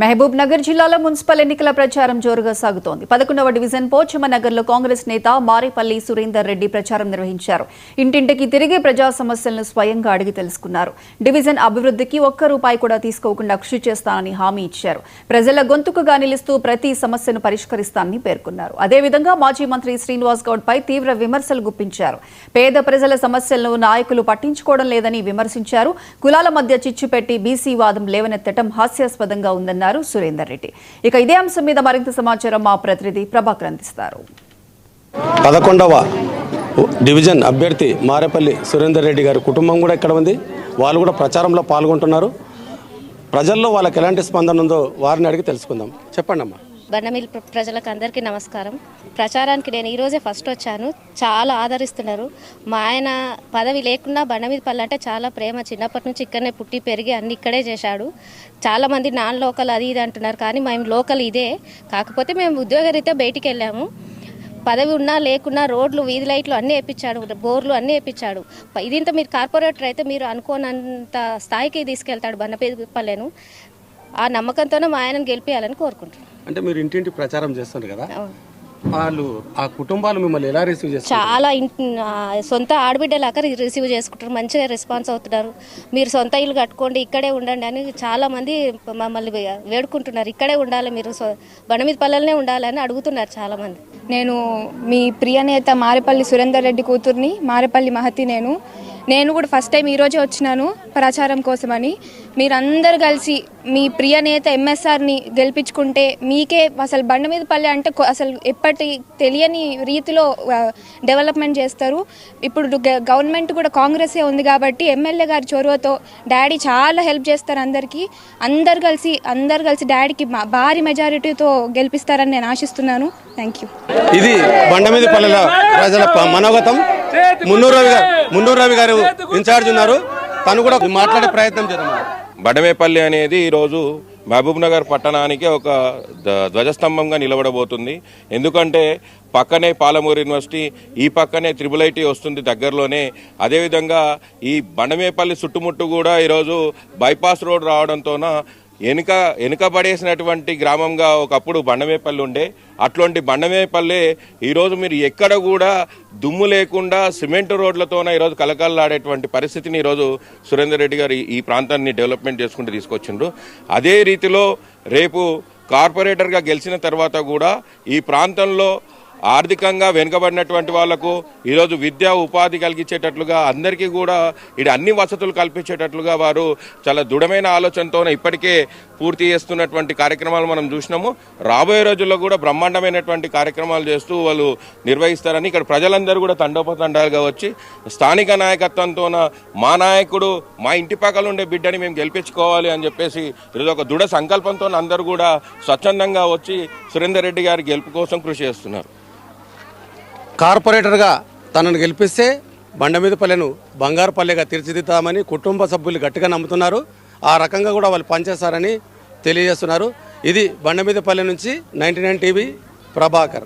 మహబూబ్ నగర్ జిల్లాలో మున్సిపల్ ఎన్నికల ప్రచారం జోరుగా సాగుతోంది. 11వ డివిజన్ పోచమ్మనగర్లో కాంగ్రెస్ నేత మారేపల్లి సురేందర్ రెడ్డి ప్రచారం నిర్వహించారు. ఇంటింటికి తిరిగి ప్రజా సమస్యలను స్వయంగా అడిగి తెలుసుకున్నారు. డివిజన్ అభివృద్ధికి ఒక్క రూపాయి కూడా తీసుకోకుండా కృషి చేస్తానని హామీ ఇచ్చారు. ప్రజల గొంతుకుగా నిలుస్తూ ప్రతి సమస్యను పరిష్కరిస్తానని పేర్కొన్నారు. అదేవిధంగా మాజీ మంత్రి శ్రీనివాస్ గౌడ్ పై తీవ్ర విమర్శలు గుప్పించారు. పేద ప్రజల సమస్యలను నాయకులు పట్టించుకోవడం లేదని విమర్శించారు. కులాల మధ్య చిచ్చు పెట్టి బీసీ వాదం లేవనెత్తడం హాస్యాస్పదంగా ఉందన్నారు సురేందర్ రెడ్డి. ఇక ఇదే అంశం మీద మరింత సమాచారం మా ప్రతినిధి ప్రభాకర్ అందిస్తారు. 11వ డివిజన్ అభ్యర్థి మారేపల్లి సురేందర్ రెడ్డి గారి కుటుంబం కూడా ఇక్కడ ఉంది. వాళ్ళు కూడా ప్రచారంలో పాల్గొంటున్నారు. ప్రజల్లో వాళ్ళకి ఎలాంటి స్పందన ఉందో వారిని అడిగి తెలుసుకుందాం. చెప్పండి అమ్మా. బండమిల్ ప్రజలకు అందరికీ నమస్కారం. ప్రచారానికి నేను ఈరోజే ఫస్ట్ వచ్చాను. చాలా ఆదరిస్తున్నారు. మా ఆయన పదవి లేకుండా బండమీదపల్లి అంటే చాలా ప్రేమ. చిన్నప్పటి నుంచి ఇక్కడనే పుట్టి పెరిగి అన్ని ఇక్కడే చేశాడు. చాలామంది నాన్ లోకల్ అది ఇది అంటున్నారు, కానీ మేము లోకల్ ఇదే. కాకపోతే మేము ఉద్యోగరీత్యా బయటికి వెళ్ళాము. పదవి ఉన్నా లేకున్నా రోడ్లు, వీధి లైట్లు అన్నీ వేయించాడు, బోర్లు అన్నీ వేయించాడు. ఇదింత మీరు కార్పొరేటర్ అయితే మీరు అనుకోనంత స్థాయికి తీసుకెళ్తాడు బండమీదపల్లెను. ఆ నమ్మకంతోనే మా ఆయనను గెలిపించాలని కోరుకుంటున్నాను. అంటే మీరు ఇంటింటి ప్రచారం చేస్తారు కదా, వాళ్ళు ఆ కుటుంబాలు మిమ్మల్ని ఎలా రిసీవ్ చేస్తారు? చాలా సొంత ఆడబిడ్డలాగా రిసీవ్ చేసుకుంటారు. మంచిగా రెస్పాన్స్ అవుతున్నారు. మీరు సొంత ఇల్లు కట్టుకోండి, ఇక్కడే ఉండండి అని చాలా మంది మమ్మల్ని వేడుకుంటున్నారు. ఇక్కడే ఉండాలి, మీరు బండమీదపల్లెనే ఉండాలని అడుగుతున్నారు చాలా మంది. నేను మీ ప్రియ నేత మారేపల్లి సురేందర్ రెడ్డి కూతుర్ని, మారేపల్లి మహతి. నేను కూడా ఫస్ట్ టైం ఈరోజే వచ్చినాను ప్రచారం కోసమని. మీరందరూ కలిసి మీ ప్రియ నేత ఎంఎస్ఆర్ని గెలిపించుకుంటే మీకే అసలు బండమీదపల్లి అంటే అసలు ఎప్పటి తెలియని రీతిలో డెవలప్మెంట్ చేస్తారు. ఇప్పుడు గవర్నమెంట్ కూడా కాంగ్రెసే ఉంది కాబట్టి ఎమ్మెల్యే గారి చొరవతో డాడీ చాలా హెల్ప్ చేస్తారు అందరికీ. అందరు కలిసి డాడీకి భారీ మెజారిటీతో గెలిపిస్తారని నేను ఆశిస్తున్నాను. Thank you. ఇది బండమీదపల్లిల ప్రజల మనోగతం. మున్నూరు రవి గారు ఇన్ఛార్జ్ ఉన్నారు, తను కూడా మాట్లాడే ప్రయత్నం చేద్దాం. బండమేపల్లి అనేది ఈరోజు మహబూబ్ నగర్ పట్టణానికి ఒక ధ్వజస్తంభంగా నిలబడబోతుంది. ఎందుకంటే పక్కనే పాలమూరు యూనివర్సిటీ, ఈ పక్కనే IIIT వస్తుంది దగ్గరలోనే. అదేవిధంగా ఈ బండమేపల్లి చుట్టుముట్టు కూడా ఈరోజు బైపాస్ రోడ్ రావడంతోన వెనుకబడేసినటువంటి గ్రామంగా ఒకప్పుడు బండమేపల్లి ఉండే. అట్లాంటి బండమేపల్లి ఈరోజు మీరు ఎక్కడ కూడా దుమ్ము లేకుండా సిమెంట్ రోడ్లతోన ఈరోజు కలకలలాడేటువంటి పరిస్థితిని ఈరోజు సురేందర్ రెడ్డి గారు ఈ ప్రాంతాన్ని డెవలప్మెంట్ చేసుకుంటూ తీసుకొచ్చిండ్రు. అదే రీతిలో రేపు కార్పొరేటర్గా గెలిచిన తర్వాత కూడా ఈ ప్రాంతంలో ఆర్థికంగా వెనుకబడినటువంటి వాళ్లకు ఈరోజు విద్యా ఉపాధి కలిగించేటట్లుగా అందరికీ కూడా ఇది అన్ని వసతులు కల్పించేటట్లుగా వారు చాలా దృఢమైన ఆలోచనతో ఇప్పటికే పూర్తి చేస్తున్నటువంటి కార్యక్రమాలు మనం చూసినాము. రాబోయే రోజుల్లో కూడా బ్రహ్మాండమైనటువంటి కార్యక్రమాలు చేస్తూ వాళ్ళు నిర్వహిస్తారని ఇక్కడ ప్రజలందరూ కూడా తండోపతండాలుగా వచ్చి స్థానిక నాయకత్వంతో మా నాయకుడు మా ఇంటి పక్కల ఉండే బిడ్డని మేము గెలిపించుకోవాలి అని చెప్పేసి ఈరోజు ఒక దృఢ సంకల్పంతో అందరూ కూడా స్వచ్ఛందంగా వచ్చి సురేందర్ రెడ్డి గారి గెలుపు కోసం కృషి చేస్తున్నారు. కార్పొరేటర్గా తనను గెలిపిస్తే బండమీదపల్లెను బంగారుపల్లెగా తీర్చిదిద్దామని కుటుంబ సభ్యులు గట్టిగా నమ్ముతున్నారు. ఆ రకంగా కూడా వాళ్ళు పనిచేస్తారని తెలియజేస్తున్నారు. ఇది బండమీదపల్లె నుంచి 99 టీవీ ప్రభాకర్.